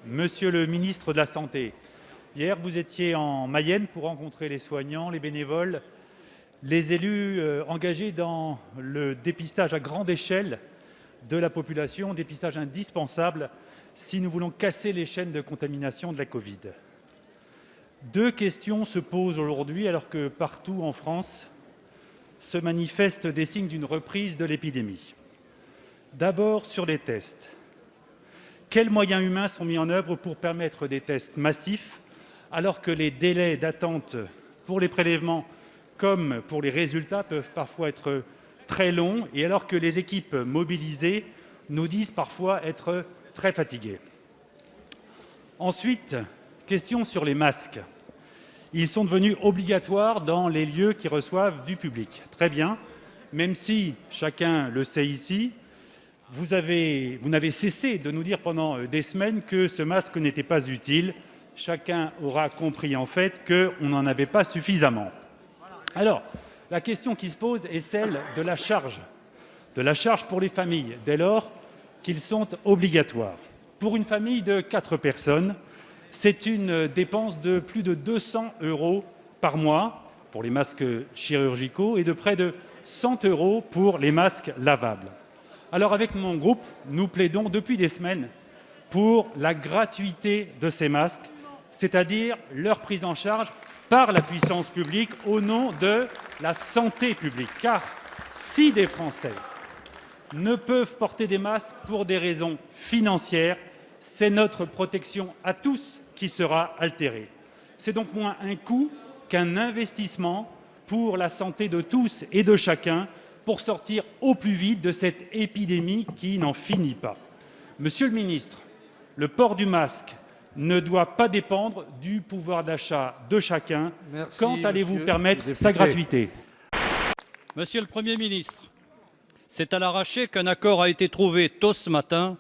Monsieur le ministre de la Santé, hier vous étiez en Mayenne pour rencontrer les soignants, les bénévoles, les élus engagés dans le dépistage à grande échelle de la population, dépistage indispensable si nous voulons casser les chaînes de contamination de la Covid. Deux questions se posent aujourd'hui alors que partout en France se manifestent des signes d'une reprise de l'épidémie. D'abord sur les tests. Quels moyens humains sont mis en œuvre pour permettre des tests massifs alors que les délais d'attente pour les prélèvements comme pour les résultats peuvent parfois être très longs et alors que les équipes mobilisées nous disent parfois être très fatiguées. Ensuite, question sur les masques. Ils sont devenus obligatoires dans les lieux qui reçoivent du public. Très bien, même si, chacun le sait ici, vous n'avez cessé de nous dire pendant des semaines que ce masque n'était pas utile. Chacun aura compris en fait qu'on n'en avait pas suffisamment. Alors, la question qui se pose est celle de la charge pour les familles, dès lors qu'ils sont obligatoires. Pour une famille de 4 personnes, c'est une dépense de plus de 200 € par mois pour les masques chirurgicaux et de près de 100 € pour les masques lavables. Alors avec mon groupe, nous plaidons depuis des semaines pour la gratuité de ces masques, c'est-à-dire leur prise en charge par la puissance publique au nom de la santé publique. Car si des Français ne peuvent porter des masques pour des raisons financières, c'est notre protection à tous qui sera altérée. C'est donc moins un coût qu'un investissement pour la santé de tous et de chacun, pour sortir au plus vite de cette épidémie qui n'en finit pas. Monsieur le ministre, le port du masque ne doit pas dépendre du pouvoir d'achat de chacun. Merci, quand allez-vous permettre le sa député. gratuité? Monsieur le Premier ministre, c'est à l'arraché qu'un accord a été trouvé tôt ce matin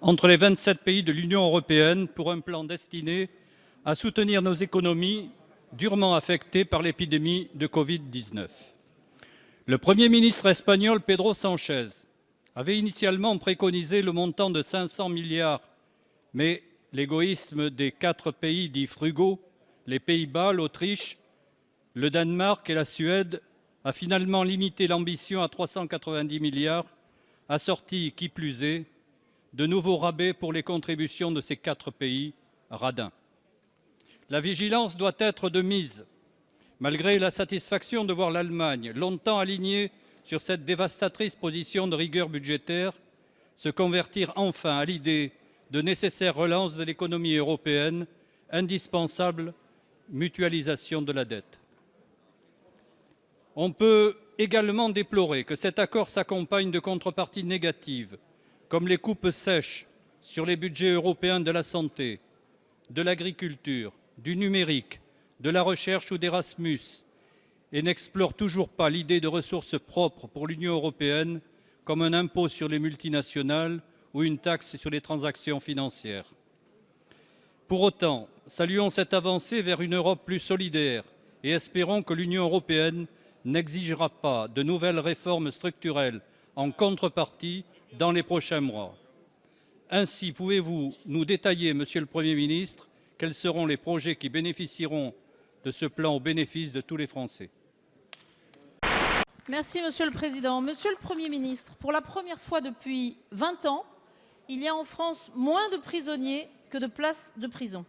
entre les 27 pays de l'Union européenne pour un plan destiné à soutenir nos économies durement affectées par l'épidémie de Covid-19. Le Premier ministre espagnol Pedro Sánchez avait initialement préconisé le montant de 500 milliards, mais l'égoïsme des 4 pays dits frugaux, les Pays-Bas, l'Autriche, le Danemark et la Suède, a finalement limité l'ambition à 390 milliards, assorti, qui plus est, de nouveaux rabais pour les contributions de ces 4 pays radins. La vigilance doit être de mise. Malgré la satisfaction de voir l'Allemagne, longtemps alignée sur cette dévastatrice position de rigueur budgétaire, se convertir enfin à l'idée de nécessaire relance de l'économie européenne, indispensable mutualisation de la dette. On peut également déplorer que cet accord s'accompagne de contreparties négatives, comme les coupes sèches sur les budgets européens de la santé, de l'agriculture, du numérique, de la recherche ou d'Erasmus, et n'explore toujours pas l'idée de ressources propres pour l'Union européenne, comme un impôt sur les multinationales ou une taxe sur les transactions financières. Pour autant, saluons cette avancée vers une Europe plus solidaire et espérons que l'Union européenne n'exigera pas de nouvelles réformes structurelles en contrepartie dans les prochains mois. Ainsi, pouvez-vous nous détailler, Monsieur le Premier ministre, quels seront les projets qui bénéficieront de ce plan au bénéfice de tous les Français? Merci Monsieur le Président. Monsieur le Premier ministre, pour la première fois depuis 20 ans, il y a en France moins de prisonniers que de places de prison.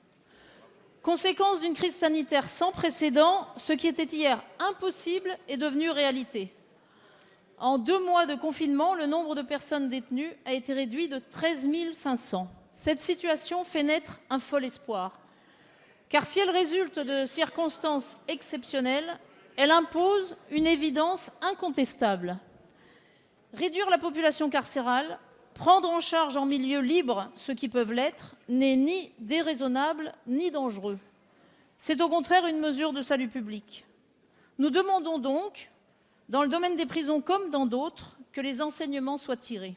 Conséquence d'une crise sanitaire sans précédent, ce qui était hier impossible est devenu réalité. En 2 mois de confinement, le nombre de personnes détenues a été réduit de 13 500. Cette situation fait naître un fol espoir. Car si elle résulte de circonstances exceptionnelles, elle impose une évidence incontestable. Réduire la population carcérale, prendre en charge en milieu libre ceux qui peuvent l'être, n'est ni déraisonnable ni dangereux. C'est au contraire une mesure de salut public. Nous demandons donc, dans le domaine des prisons comme dans d'autres, que les enseignements soient tirés,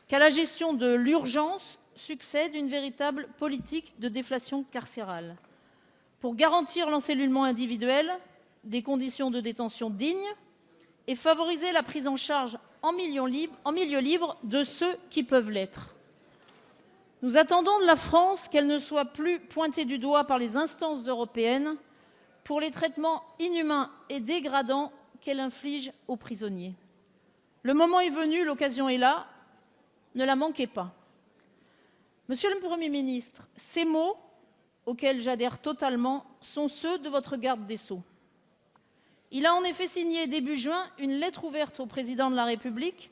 qu'à la gestion de l'urgence succède une véritable politique de déflation carcérale, pour garantir l'encellulement individuel, des conditions de détention dignes et favoriser la prise en charge en milieu libre de ceux qui peuvent l'être. Nous attendons de la France qu'elle ne soit plus pointée du doigt par les instances européennes pour les traitements inhumains et dégradants qu'elle inflige aux prisonniers. Le moment est venu, l'occasion est là, ne la manquez pas. Monsieur le Premier ministre, ces mots, auxquels j'adhère totalement, sont ceux de votre garde des Sceaux. Il a en effet signé début juin une lettre ouverte au Président de la République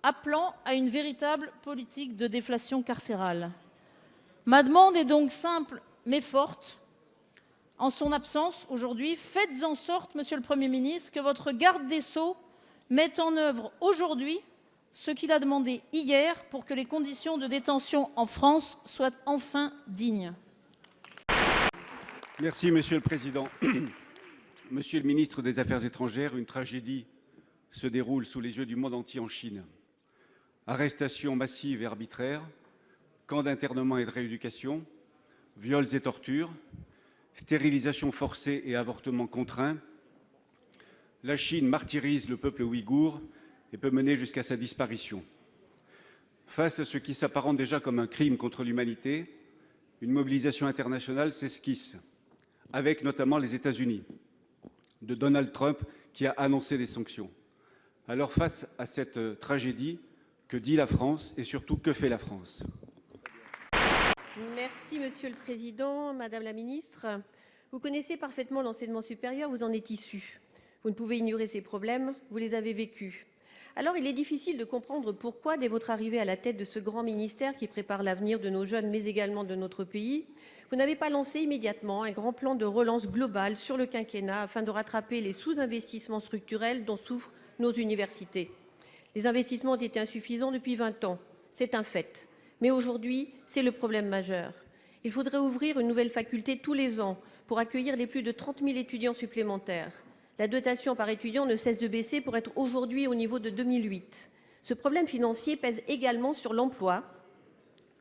appelant à une véritable politique de déflation carcérale. Ma demande est donc simple mais forte. En son absence aujourd'hui, faites en sorte, Monsieur le Premier ministre, que votre garde des Sceaux mette en œuvre aujourd'hui ce qu'il a demandé hier pour que les conditions de détention en France soient enfin dignes. Merci, Monsieur le Président. Monsieur le ministre des Affaires étrangères, une tragédie se déroule sous les yeux du monde entier en Chine. Arrestations massives et arbitraires, camps d'internement et de rééducation, viols et tortures, stérilisation forcée et avortements contraints. La Chine martyrise le peuple ouïghour et peut mener jusqu'à sa disparition. Face à ce qui s'apparente déjà comme un crime contre l'humanité, une mobilisation internationale s'esquisse, avec notamment les États-Unis, de Donald Trump qui a annoncé des sanctions. Alors face à cette tragédie, que dit la France et surtout que fait la France? Merci Monsieur le Président, Madame la Ministre. Vous connaissez parfaitement l'enseignement supérieur, vous en êtes issu. Vous ne pouvez ignorer ces problèmes, vous les avez vécus. Alors il est difficile de comprendre pourquoi, dès votre arrivée à la tête de ce grand ministère qui prépare l'avenir de nos jeunes, mais également de notre pays, vous n'avez pas lancé immédiatement un grand plan de relance globale sur le quinquennat afin de rattraper les sous-investissements structurels dont souffrent nos universités. Les investissements ont été insuffisants depuis 20 ans, c'est un fait. Mais aujourd'hui, c'est le problème majeur. Il faudrait ouvrir une nouvelle faculté tous les ans pour accueillir les plus de 30 000 étudiants supplémentaires. La dotation par étudiant ne cesse de baisser pour être aujourd'hui au niveau de 2008. Ce problème financier pèse également sur l'emploi,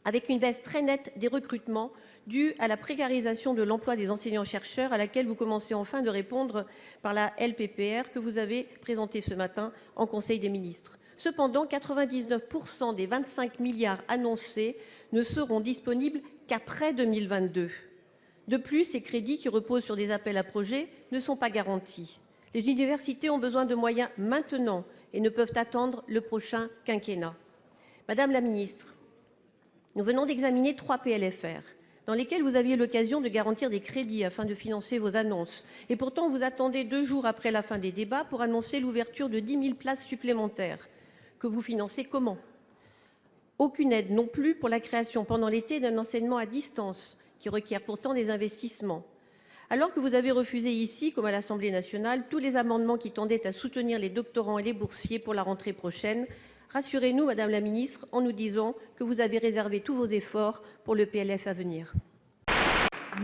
avec une baisse très nette des recrutements due à la précarisation de l'emploi des enseignants-chercheurs à laquelle vous commencez enfin de répondre par la LPPR que vous avez présentée ce matin en Conseil des ministres. Cependant, 99% des 25 milliards annoncés ne seront disponibles qu'après 2022. De plus, ces crédits qui reposent sur des appels à projets ne sont pas garantis. Les universités ont besoin de moyens maintenant et ne peuvent attendre le prochain quinquennat. Madame la ministre, nous venons d'examiner 3 PLFR dans lesquels vous aviez l'occasion de garantir des crédits afin de financer vos annonces. Et pourtant, vous attendez 2 jours après la fin des débats pour annoncer l'ouverture de 10 000 places supplémentaires. Que vous financez comment? Aucune aide non plus pour la création pendant l'été d'un enseignement à distance, qui requiert pourtant des investissements. Alors que vous avez refusé ici, comme à l'Assemblée nationale, tous les amendements qui tendaient à soutenir les doctorants et les boursiers pour la rentrée prochaine, rassurez-nous, Madame la Ministre, en nous disant que vous avez réservé tous vos efforts pour le PLF à venir.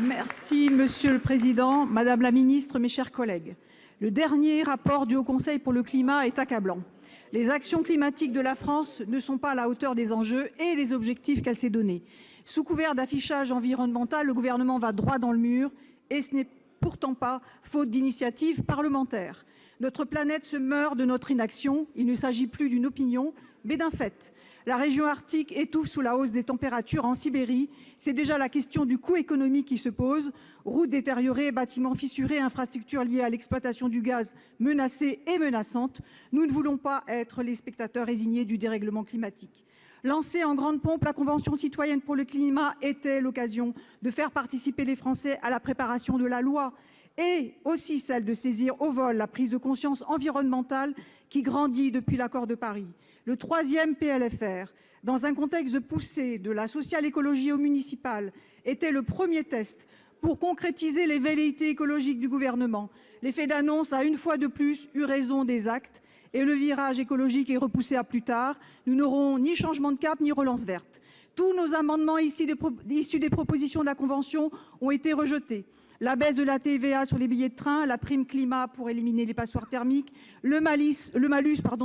Merci, Monsieur le Président, Madame la Ministre, mes chers collègues. Le dernier rapport du Haut Conseil pour le climat est accablant. Les actions climatiques de la France ne sont pas à la hauteur des enjeux et des objectifs qu'elle s'est donnés. Sous couvert d'affichage environnemental, le gouvernement va droit dans le mur et ce n'est pourtant pas faute d'initiatives parlementaires. Notre planète se meurt de notre inaction. Il ne s'agit plus d'une opinion, mais d'un fait. La région arctique étouffe sous la hausse des températures. En Sibérie, c'est déjà la question du coût économique qui se pose. Routes détériorées, bâtiments fissurés, infrastructures liées à l'exploitation du gaz menacées et menaçantes. Nous ne voulons pas être les spectateurs résignés du dérèglement climatique. Lancée en grande pompe, la Convention citoyenne pour le climat était l'occasion de faire participer les Français à la préparation de la loi et aussi celle de saisir au vol la prise de conscience environnementale qui grandit depuis l'accord de Paris. Le 3e PLFR, dans un contexte de poussée de la social-écologie au municipal, était le premier test pour concrétiser les velléités écologiques du gouvernement. L'effet d'annonce a une fois de plus eu raison des actes et le virage écologique est repoussé à plus tard. Nous n'aurons ni changement de cap ni relance verte. Tous nos amendements issus des propositions de la Convention ont été rejetés. La baisse de la TVA sur les billets de train, la prime climat pour éliminer les passoires thermiques, le malus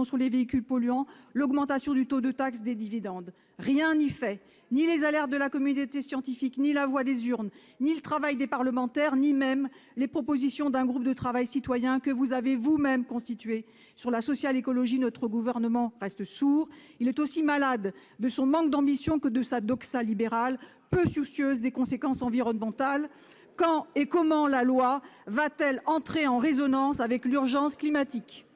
sur les véhicules polluants, l'augmentation du taux de taxe des dividendes. Rien n'y fait. Ni les alertes de la communauté scientifique, ni la voix des urnes, ni le travail des parlementaires, ni même les propositions d'un groupe de travail citoyen que vous avez vous-même constitué. Sur la social-écologie, notre gouvernement reste sourd. Il est aussi malade de son manque d'ambition que de sa doxa libérale, peu soucieuse des conséquences environnementales. Quand et comment la loi va-t-elle entrer en résonance avec l'urgence climatique ?